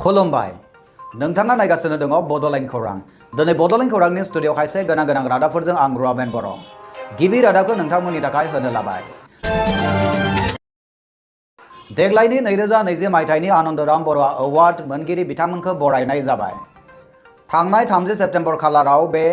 खुलुमबाय नोंथाङा नायगासिनो दङ बड'लेण्ड खौरां दिनै बड'लेण्ड खौरांनि स्टुडिअ खायसे गोनां गोनां रादाबफोरजों आं रुवाबेन बर' गिबि रादाबखौ नोंथांमोननि थाखाय होनो लाबाय देग्लायनि 2020 मायथाइनि आनन्दराम बरुवा एवार्ड मोनगिरि बिथांमोनखौ बरायनाय जाबाय थांनाय 30 सेप्तेम्बर खालाराव बे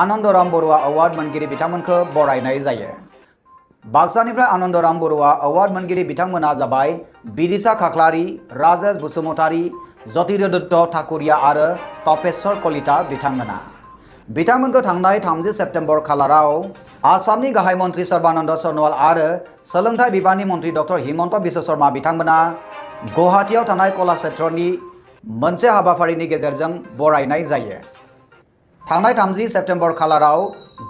आनन्दराम बरुवा एवार्ड मोनगिरि बिथांमोनखौ बरायनाय जायो बाक्सानिफ्राय आनन्दराम बरुवा एवार्ड मोनगिरि बिथांमोना जाबाय बिदिसा खाख्लारि राजेश बसुमतारी ज्योतिरादित्य ठाकुरिया आरो तपेश्वर कलिता बिथांमोनखौ थांनाय 30 सेप्तेम्बर खालाराव आसामनि गाहाय मन्त्रि सर्बानन्द सनोवाल आरो सोलोंथाइ बिफाननि मन्त्रि डक्टर हिमन्त बिश्व शर्मा बिथांमोना गुवाहाटीआव थानाय कलाक्षेत्रनि मोनसे हाबाफारिनि गेजेरजों बरायनाय जायो थांनाय 30 सेप्तेम्बर खालाराव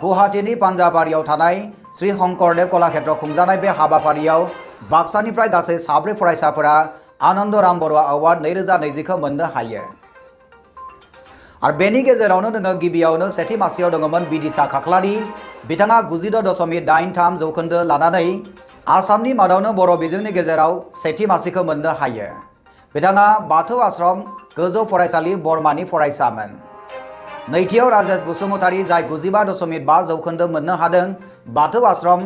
गुवाहाटीनि पान्जाबारियाव थानाय श्री शंकरदेव कलाक्षेत्र खुंजानाय बे हाबाफारियाव बाक्सानिफ्राय गासै 4 फरायसाफोरा आनन्दराम बरुवा एवार्ड 2020 खौ मोननो हायो आरो बेनि गेजेरावनो जोङो गिबियावनो सेथि मासियाव दङमोन बिदिसा खाख्लारि बिथाङा 96.83 जौखोन्दो लानानै आसामनि मादावनो बर' बिजोंनि गेजेराव सेथि मासिखौ मोननो हायो बिथाङा बाथौ आश्रम गोजौ फरायसालि बर्मानि फरायसामोन नैथियाव राजेश बसुमतारी जाय 95.5 जौखोन्दो मोननो हादों बाथौ आश्रम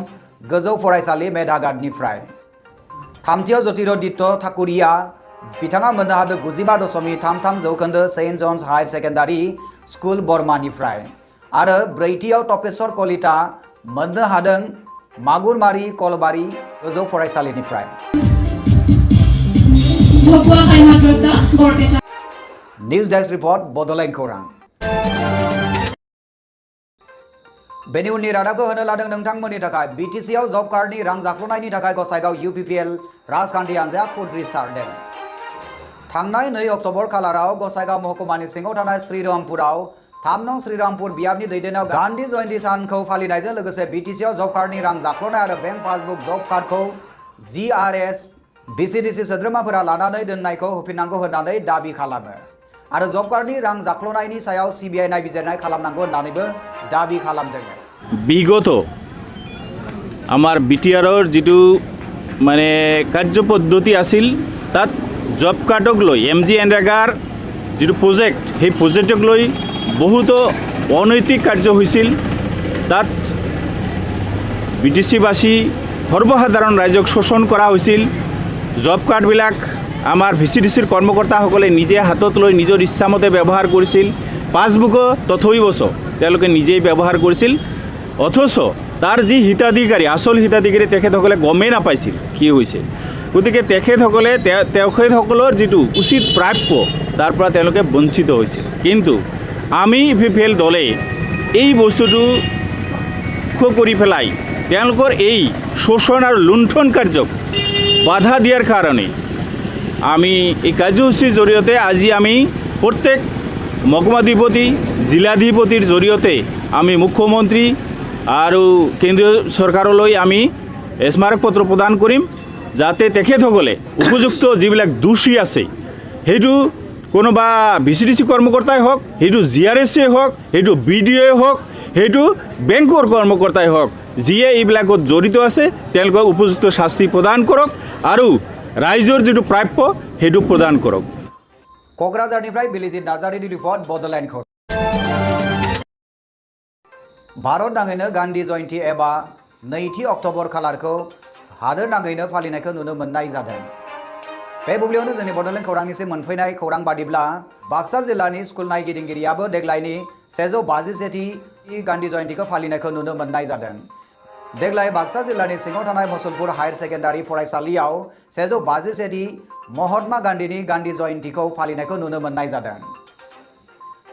गोजौ फरायसालि मेधाघाटनिफ्राय थामथियाव ज्योतिरादित्य ठाकुरिया बिथाङा मोननो हादों 95.33 जौखोन्दो saint John's higher secondary school बर्मानिफ्राय आरो ब्रैथियाव तपेश्वर कलिता मोननो हादों मागुरमारि कलबारि गोजौ फरायसालिनिफ्राय न्यूज डेस्क रिपर्ट बड'लेण्ड खौरां बेनि उननि रादाबखौ होनो लादों नोंथांमोननि थाखाय बिटिसिआव जब कार्डनि रां जाख्ल'नायनि थाखाय गसाइगाव UPPL राजखान्थि हान्जाया खुद्रि सारदों थांनाय 2 अक्ट'बर खालाराव गसाइगाव महकुमानि सिङाव थानाय श्रीरामपुराव 3 नं श्रीरामपुर बियाबनि दैदेननायाव गान्धी जयन्ती सानखौ फालिनायजों लोगोसे बिटिसिआव जब कार्डनि रां जाख्ल'नाय आरो बेंक पासबुक जब कार्डखौ GRS BCDC सोद्रोमाफोरा लानानै दोननायखौ होफिननांगौ होननानै दाबि खालामो आरो जब कार्डनि रां जाख्ल'नायनि सायाव CBI नायबिजिरनाय खालामनांगौ होननानैबो दाबि खालामदों বিগত আমার বিটিআৰৰ যিটো মানে কাৰ্য পদ্ধতি আছিল তাত জব কাৰ্ডক লৈ MGNREGAৰ যিটো প্ৰজেক্ট সেই প্ৰজেক্টক লৈ বহুতো অনৈতিক কাৰ্য হৈছিল তাত বিটিচিবাসী সৰ্বসাধাৰণ ৰাইজক শোষণ কৰা হৈছিল জব কাৰ্ডবিলাক আমাৰ VCDCৰ কৰ্মকৰ্তাসকলে নিজে হাতত লৈ নিজৰ ইচ্ছামতে ব্যৱহাৰ কৰিছিল পাছবুকো তথৈবচ তেওঁলোকে নিজেই ব্যৱহাৰ কৰিছিল অথচ তাৰ যি হিতাধিকাৰী আসল হিতাধিকাৰী তেখেতসকলে গমেই নাপাইছিল কি হৈছে গতিকে তেখেতসকলৰ যিটো উচিত প্ৰাপ্য তাৰ পৰা তেওঁলোকে বঞ্চিত হৈছিল কিন্তু আমি UPPL দলে এই বস্তুটো কৰি পেলাই তেওঁলোকৰ এই শোষণ আৰু লুণ্ঠন কাৰ্যক বাধা দিয়াৰ কাৰণে আমি এই কাৰ্যসূচীৰ জৰিয়তে আজি আমি প্ৰত্যেক মহকুমাধিপতি জিলাধিপতিৰ জৰিয়তে আমি মুখ্যমন্ত্ৰী আৰু কেন্দ্ৰীয় চৰকাৰলৈ আমি স্মাৰকপত্ৰ প্ৰদান কৰিম যাতে তেখেতসকলে উপযুক্ত যিবিলাক দোষী আছে সেইটো কোনোবা VCDC কৰ্মকৰ্তাই হওক সেইটো GRSয়ে হওক সেইটো BDOয়ে হওক সেইটো বেংকৰ কৰ্মকৰ্তাই হওক যিয়ে এইবিলাকত জড়িত আছে তেওঁলোকক উপযুক্ত শাস্তি প্ৰদান কৰক আৰু ৰাইজৰ যিটো প্ৰাপ্য সেইটো প্ৰদান কৰক क'क्राझारनिफ्राय बिलिजित नार्जारिनि रिपर्ट बड'लेण्ड खौरां भारत नाङैनो गान्धी जयन्ती एबा 2 अक्ट'बर खालारखौ हादोर नाङैनो फालिनायखौ नुनो मोननाय जादों बे बुब्लियावनो जोंनि बड'लेण्ड खौरांनिसिम मोनफैनाय खौरां बादिब्ला बाक्सा जिल्लानि स्कुल नायगिदिंगिरियाबो देग्लायनि 151थि गान्धी जयन्तीखौ फालिनायखौ नुनो मोननाय जादों देग्लाय बाक्सा जिल्लानि सिङाव थानाय मुसलपुर हायर सेकेन्डारि फरायसालियाव 151थि महात्मा गान्धीनि गान्धी जयन्तीखौ फालिनायखौ नुनो मोननाय जादों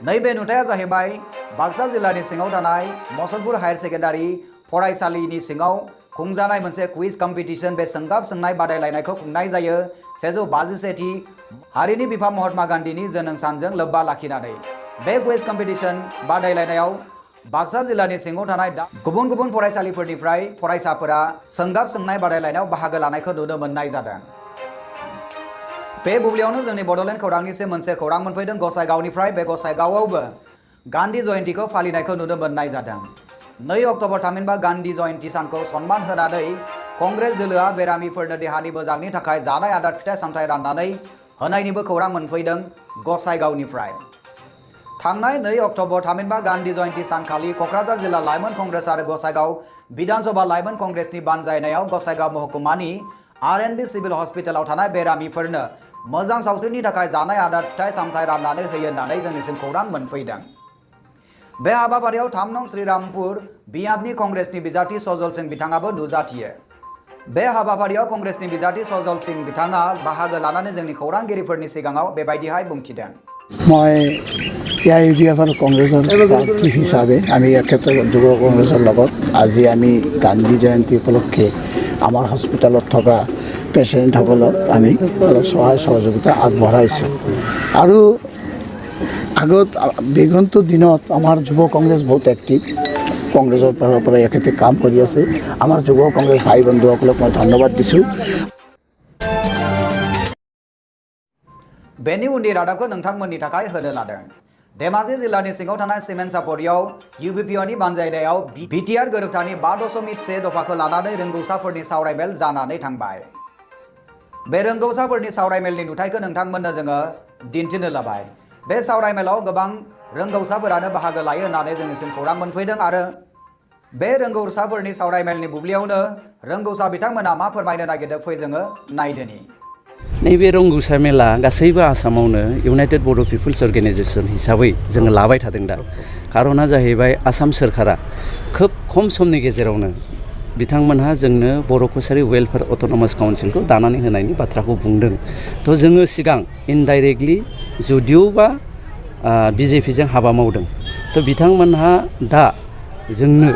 नैबे नुथाया जाहैबाय बाक्सा जिल्लानि सिङाव थानाय मुसलपुर हायर सेकेन्डारि फरायसालिनि सिङाव खुंजानाय मोनसे क्विज कम्पिटिशन बे सोंगाब सोंनाय बादायलायनायखौ खुंनाय जायो 151थि हारिनि बिफा महात्मा गान्धीनि जोनोम सानजों लोब्बा लाखिनानै बे क्विज कम्पिटिशन बादायलायनायाव बाक्सा जिल्लानि सिङाव थानाय गुबुन गुबुन फरायसालिफोरनिफ्राय फरायसाफोरा सोंगाब सोंनाय बादायलायनायाव बाहागो लानायखौ नुनो मोननाय जादों बे बुब्लियावनो जोंनि बड'लेण्ड खौरांनिसिम मोनसे खौरां मोनफैदों गसाइगावनिफ्राय बे गसाइगावआवबो गान्धी जयन्तीखौ फालिनायखौ नुनो मोननाय जादों 2 अक्ट'बर थामहिनबा गान्धी जयन्ती सानखौ सन्मान होनानै कंग्रेस दोलोआ बेरामिफोरनो देहानि मोजांनि थाखाय जानाय आदार फिथाइ सामथाइ राननानै होनायनिबो खौरां मोनफैदों गसाइगावनिफ्राय थांनाय 2 अक्ट'बर थामहिनबा गान्धी जयन्ती सानखालि क'क्राझार जिल्ला लाइमोन कंग्रेस आरो गसाइगाव विधानसभा लाइमोन कंग्रेसनि बानजायनायाव गसाइगाव महकुमानि आर&बी सिभिल हस्पिटालाव थानाय बेरामिफोरनो मोजां सावस्रिनि थाखाय जानाय आदार फिथाइ सामथाइ राननानै होयो होननानै जोंनिसिम खौरां मोनफैदों। बे हाबाफारियाव 3 नं श्रीरामपुर बियाबनि कंग्रेसनि बिजाथि सजल सिंह बिथाङाबो नुजाथियो। बे हाबाफारियाव कंग्रेसनि बिजाथि सजल सिंह बिथाङा बाहागो लानानै जोंनि खौरांगिरिफोरनि सिगाङाव बेबायदिहाय बुंथिदों। मैं AIUDF और कংগ্रेसर प्रार्थी हिसाबे आमी क्षेत्र युव कংগ্रेसर लगत আজি आमी गांधी जयंती उपलक्षे आमार हस्पिटालत थका पेसेंटসকলক आमी सहाय सहयोगिता आगबढ़ाइছোঁ और आगत दिगंत दिनत आमार युव कংগ্ৰেছ बहुत एक्टिव কংগ্ৰেছৰ পৰা এখেতে কাম কৰি আছে। আমাৰ যুৱ কংগ্ৰেছ ভাই বন্ধুসকলক মই ধন্যবাদ দিছোঁ। बेनि उननि रादाबखौ नोंथांमोननि थाखाय होनो लादों। धेमाजि जिल्लानि सिङाव थानाय सिमेन्ट सापरियाव UBPनि बानजायनायाव बिटिआर गोरोबथानि 5.1 दफाखौ लानानै रोंगौसाफोरनि सावरायमेल जानानै थांबाय। बे रोंगौसाफोरनि सावरायमेलनि नुथायखौ नोंथांमोननो जोङो दिन्थिनो लाबाय। बे सावरायमेलाव गोबां रोंगौसाफोरानो बाहागो लायो होननानै जोंनिसिम खौरां मोनफैदों आरो बे रोंगौसाफोरनि सावरायमेलनि बुब्लियावनो रोंगौसा बिथांमोना मा फोरमायनो नागिरदों फै जोङो नायदोनि। नैबे रोंगौसा मेला गासैबो आसामावनो इउनाइटेड बड' पिपल्स अर्गेनाइजेशन हिसाबै जोङो लाबाय थादों दा। खारना जाहैबाय आसाम सोरखारा खोब खम समनि गेजेरावनो बिथांमोनहा जोंनो बर' कसारी वेलफेयार अट'नमास काउन्सिलखौ दानानै होनायनि बाथ्राखौ बुंदों। थ' जोङो सिगां इनडाइरेक्टलि जुदिअ'बा BJPजों हाबा मावदों। थ' बिथांमोनहा दा जोंनो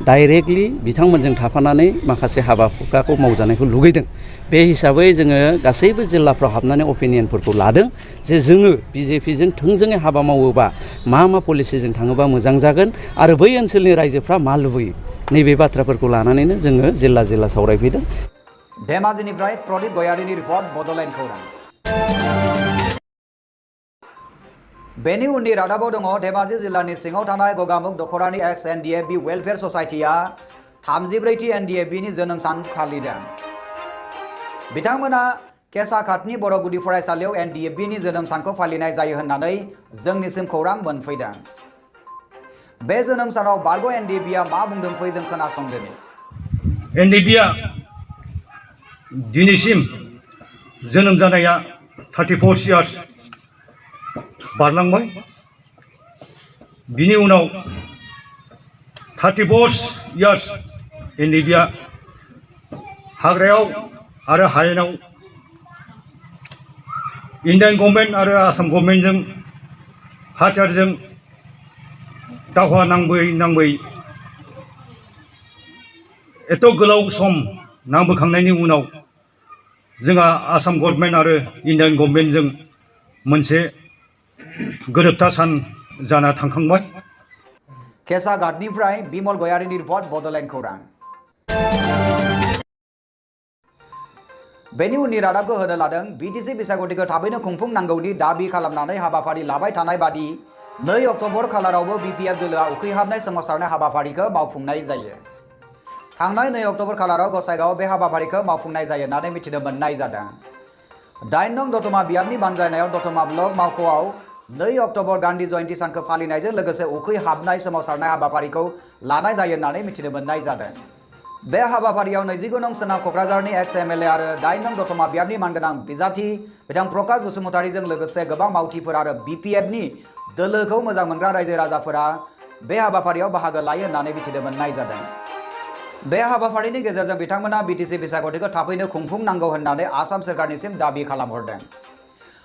डाइरेक्टलि बिथांमोनजों थाफानानै माखासे हाबा हुखाखौ मावजानायखौ लुगैदों। बे हिसाबै जोङो गासैबो जिल्लाफ्राव हाबनानै अपिनियनफोरखौ लादों जे जोङो BJPजों थोंजोङै हाबा मावोबा मा पलिसिजों थाङोबा मोजां जागोन आरो बै ओनसोलनि रायजोफ्रा मा लुबैयो नैबे बाथ्राफोरखौ लानानैनो जोङो जिल्ला सावरायफैदों। धेमाजिनिफ्राय प्रदीप गयारिनि रिपर्ट बड'लेण्ड खौरां। बेनि उननि रादाबाव दङ धेमाजि जिल्लानि सिङाव थानाय गगामुख दखरानि एक्स NDFB वेलफेयार ससाइटिया 34थि NDFBनि जोनोम सान फालिदों। बिथांमोना केसाखातनि बर' गुदि फरायसालियाव NDFBनि जोनोम सानखौ फालिनाय जायो होननानै जोंनिसिम खौरां मोनफैदों। बे जोनोम सानाव बारग' NDFBआ मा बुंदों फै जों खोनासंदोनि। NDFBआ दिनैसिम जोनोम जानाया 34 इयार्स बारलांबाय। बिनि उनाव 34 इयार्स NDFBआ हाग्रायाव आरो हायेनाव इन्डियान गभर्नमेन्ट आरो आसाम गभर्नमेन्टजों हाथियारजों दावहा नांबै एथ' गोलाव सम नांबोखांनायनि उनाव जोंहा आसाम गभर्नमेन्ट आरो इन्डियान गभर्नमेन्टजों मोनसे गोरोबथा सान जाना थांखांबाय। केसाघाटनिफ्राय बिमल गयारिनि रिपर्ट बड'लेण्ड खौरां। बेनि उननि रादाबखौ होनो लादों BTC बिसायख'थिखौ थाबैनो खुंफुंनांगौनि दाबि खालामनानै हाबाफारि लाबाय थानाय बादि 2 अक्ट'बर खालारावबो BPF दोलोआ उखैहाबनाय सोमावसारनाय हाबाफारिखौ मावफुंनाय जायो। थांनाय 2 अक्ट'बर खालाराव गसाइगाव बे हाबाफारिखौ मावफुंनाय जायो होननानै मिथिनो मोननाय जादों। 8 नं दतमा बियाबनि बानजायनायाव दतमा ब्लक मावख'आव 2 अक्ट'बर गान्धी जयन्ती सानखौ फालिनायजों लोगोसे उखैहाबनाय सोमावसारनाय हाबाफारिखौ लानाय जायो होननानै मिथिनो मोननाय जादों। बे हाबाफारियाव 29 नं सोनाब क'क्राझारनि एक्स MLA आरो 8 नं दतमा बियाबनि मानगोनां बिजाथि बिथां प्रकाश बसुमतारीजों लोगोसे गोबां मावथिफोर आरो BPFनि दोलोखौ मोजां मोनग्रा रायजो राजाफोरा बे हाबाफारियाव बाहागो लायो होननानै मिथिनो मोननाय जादों। बे हाबाफारिनि गेजेरजों बिथांमोना BTC बिसायख'थिखौ थाबैनो खुंफुंनांगौ होननानै आसाम सोरखारनिसिम दाबि खालामहरदों।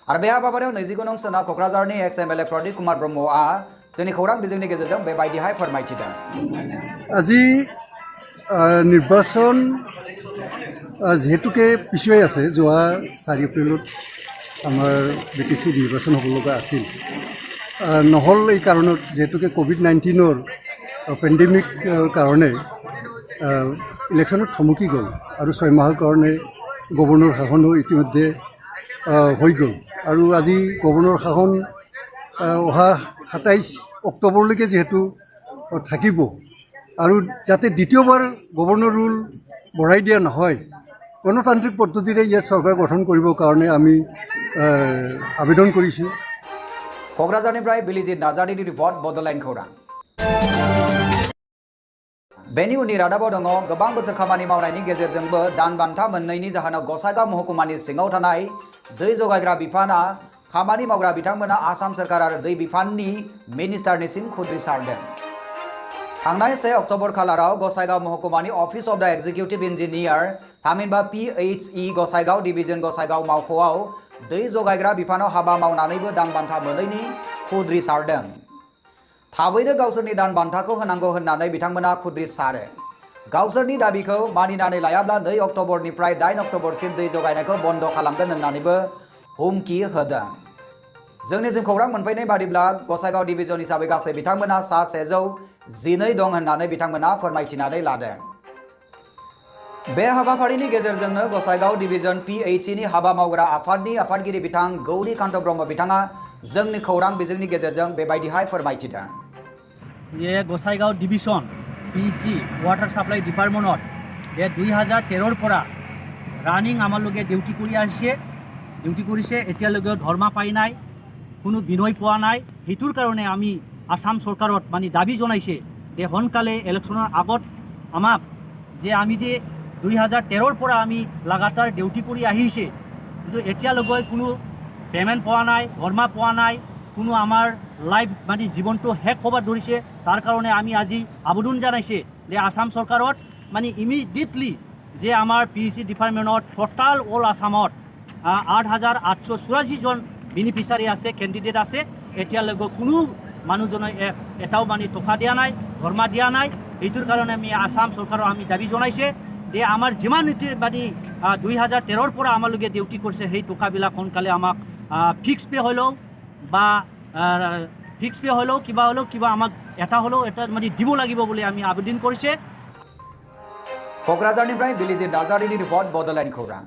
आरो बे हाबाफारियाव 29 नं सोनाब क'क्राझारनि एक्स MLA प्रदीप कुमार ब्रह्मआ जोंनि खौरां बिजोंनि गेजेरजों बेबायदिहाय फोरमायथिदों। আজি নিৰ্বাচন যিহেতুকে পিছুৱাই আছে, যোৱা 4 এপ্ৰিলত আমাৰ BTC নিৰ্বাচন হ'ব লগা আছিল, নহ'ল এই কাৰণত যিহেতুকে COVID-19ৰ পেণ্ডেমিক কাৰণে ইলেকশ্যনত থমকি গ'ল আৰু 6 মাহৰ কাৰণে গভৰ্ণৰ শাসনো ইতিমধ্যে হৈ গ'ল আৰু আজি গভৰ্ণৰ শাসন অহা 27 অক্টোবৰলৈকে যিহেতু থাকিব আৰু যাতে দ্বিতীয়বাৰ গভৰ্ণৰ ৰুল বঢ়াই দিয়া নহয়, গণতান্ত্ৰিক পদ্ধতিৰে ইয়াত চৰকাৰ গঠন কৰিবৰ কাৰণে আমি আবেদন কৰিছোঁ क'क्राझारनिफ्राय बिलिजित नार्जारिनि रिपर्ट बड'लेण्ड खौरां। बेनि उननि रादाबाव दङ गोबां बोसोर खामानि मावनायनि गेजेरजोंबो दान बान्था मोननायनि जाहोनाव गसाइगाव महकुमानि सिङाव थानाय दै जगायग्रा बिफाना खामानि मावग्रा बिथांमोना आसाम सोरखार आरो दै बिफाननि मिनिस्टारनिसिम खुद्रिसारदों। थांनाय 1 अक्ट'बर खालाराव गसाइगाव महकुमानि अफिस अफ द एक्जिकिउटिभ इन्जिनियार थामहिनबा PHE गसाइगाव डिभिजन गसाइगाव मावख'आव दै जगायग्रा बिफानाव हाबा मावनानैबो दान बान्था मोनैनि खुद्रिसारदों। थाबैनो गावसोरनि दान बान्थाखौ होनांगौ होननानै बिथांमोना खुद्रिसारो। गावसोरनि दाबिखौ मानिनानै लायाब्ला 2 अक्ट'बरनिफ्राय 8 अक्ट'बरसिम दै जगायनायखौ बन्द खालामगोन होननानैबो हुमखि होदों। जोंनिसिम खौरां मोनफैनाय बादिब्ला गसाइगाव डिभिजन हिसाबै गासै बिथांमोना सा 112 दं होननानै बिथांमोना फोरमायथिनानै लादों। बे हाबाफारिनि गेजेरजोंनो गसाइगाव डिभिजन PHE नि हाबा मावग्रा आफादनि आफादगिरि बिथां गौरी कान्त ब्रह्म बिथाङा जोंनि खौरां बिजोंनि गेजेरजों बेबायदिहाय फोरमायथिदों। ये Gossaigaon division PHE water supply department ये 2013 পৰা রানিং আমার লগে ডিউটি কৰি আছে ডিউটি কৰিছে এতিয়ালৈকে ধৰ্মা পাই নাই কোনো বিনয় পোৱা নাই হিতুৰ কাৰণে আমি আসাম সরকারত মানে দাবী জনাইছে যে সোনকালে ইলেকশনের আগত আমাক যে আমি যে 2013 পৰা আমি লাগাতার ডিউটি কৰি আহিছে কিন্তু এতিয়ালৈকে কোনো পেমেন্ট পোৱা নাই ধৰ্মা পোৱা নাই কোনো আমার লাইফ মানে জীবনটো শেষ হবার ধরিছে তার কারণে আমি আজি আবেদন জানাইছে যে আসাম সরকারত মানে ইমিডিয়েটলি যে আমার PHE ডিপার্টমেন্টত টোটাল অল আসামত 8,884 জন বেনিফিচিয়ারি আছে ক্যান্ডিডেট আছে এতিয়ালৈকে কোনো মানুহজনে এটাও মানে টকা দিয়া নাই ধর্মা দিয়া নাই এইটোৰ কাৰণে আমি আসাম সরকারক আমি দাবী জনাইছে যে আমার যিমান মানে 2013 পৰা আমালোকে ডিউটি কৰিছে সেই টকাবিলাক সোনকালে আমাক ফিক্স পে হলেও বা ফিক্স পে হলেও কিবা আমাক এটা হলেও এটা মানে দিব লাগিব বুলি আমি আবেদন কৰিছে। क'क्राझारनिफ्राय बिलिजित नार्जारिनि रिपर्ट बड'लेण्ड खौरां।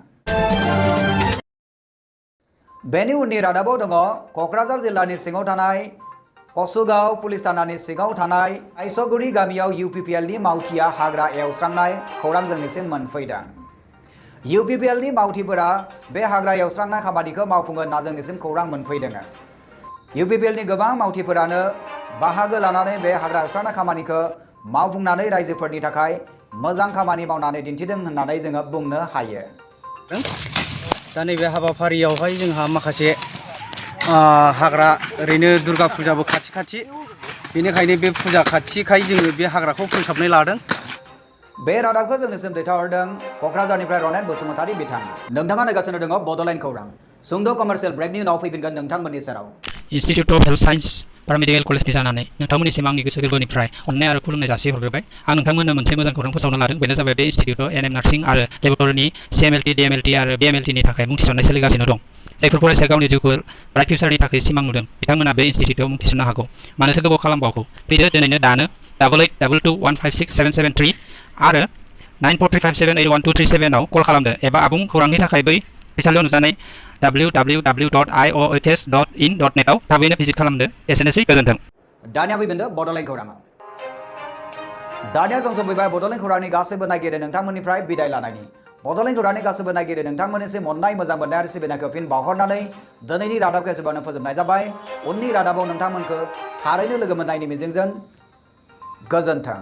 बेनि उननि रादाबाव दङ क'क्राझार जिल्लानि सिङाव थानाय कसुगाव पुलिस थानानि सिङाव थानाय आइसगुरि गामियाव UPPL नि मावथिया हाग्रा एवस्रांनाय खौरां जोंनिसिम मोनफैदों। UPPL नि मावथिफोरा बे हाग्रा एवस्रांनाय खामानिखौ मावफुङो होनना जोंनिसिम खौरां मोनफैदों। UPPL नि गोबां मावथिफोरानो बाहागो लानानै बे हाग्रा एवस्रांनाय खामानिखौ मावफुंनानै रायजोफोरनि थाखाय मोजां खामानि मावनानै दिन्थिदों होननानै जोङो बुंनो हायो। दा नैबे हाबाफारियावहाय जोंहा माखासे हाग्रा ओरैनो दुर्गा फुजाबो खाथि बेनिखायनो बे फुजा खाथिखाय जोङो बे हाग्राखौ फोसाबनाय लादों। बे रादाबखौ जोंनिसिम दैथायहरदों क'क्राझारनिफ्राय रनेन बसुमतारी बिथां। नोंथाङा नायगासिनो दङ बड'लेण्ड खौरां। सुंद' कमार्शियेल ब्रेकनि उनाव फैफिनगोन नोंथांमोननि सेराव। इन्स्टिट्यूट अफ हेल्थ साइन्स पारामेडिकेल कलेजनि जानानै नोंथांमोननिसिम आंनि गोसो गोरबोनिफ्राय अननाय आरो खुलुमनाय जासिहरग्रोबाय। आं नोंथांमोननो मोनसे मोजां खौरां फोसावनो लादों बेनो जाबाय बे इन्स्टिट्यूटआव NM नार्सिं आरो लेबरेटरिनि CMLT DMLT आरो BMLT नि थाखाय मुं थिसननाय सोलिगासिनो दं। जायफोर फरायसाया गावनि जिउखौ ब्राइट फिउचारनि थाखाय सिमां नुदों बिथांमोना बे इन्स्टिट्यूटआव मुं थिसननो हागौ। मानोथो गोबाव खालामबावगौ फैदो दिनैनो दानो 8822156773 आरो 9435781237 आव कल खालामदो एबा आबुं खौरांनि थाखाय बै फैसालियाव नुजानाय www.iohs.in.net आव थाबैनो भिजिट खालामदो। एसेनोसै गोजोन्थों। दानिया फैफिनदो बड'लेण्ड खौराङाव। दानिया जों सफैबाय बड'लेण्ड खौरांनि गासैबो नायगिरि नोंथांमोननिफ्राय बिदाय लानायनि। बड'लेण्ड खौरांनि गासैबो नायगिरि नोंथांमोननिसिम अननाय मोजां मोननाय आरो सिबिनायखौ फिन बावहरनानै दिनैनि रादाबखौ एसेबांनो फोजोबनाय जाबाय। उननि रादाबाव नोंथांमोनखौ थारैनो लोगो मोननायनि मिजिंजों गोजोन्थों।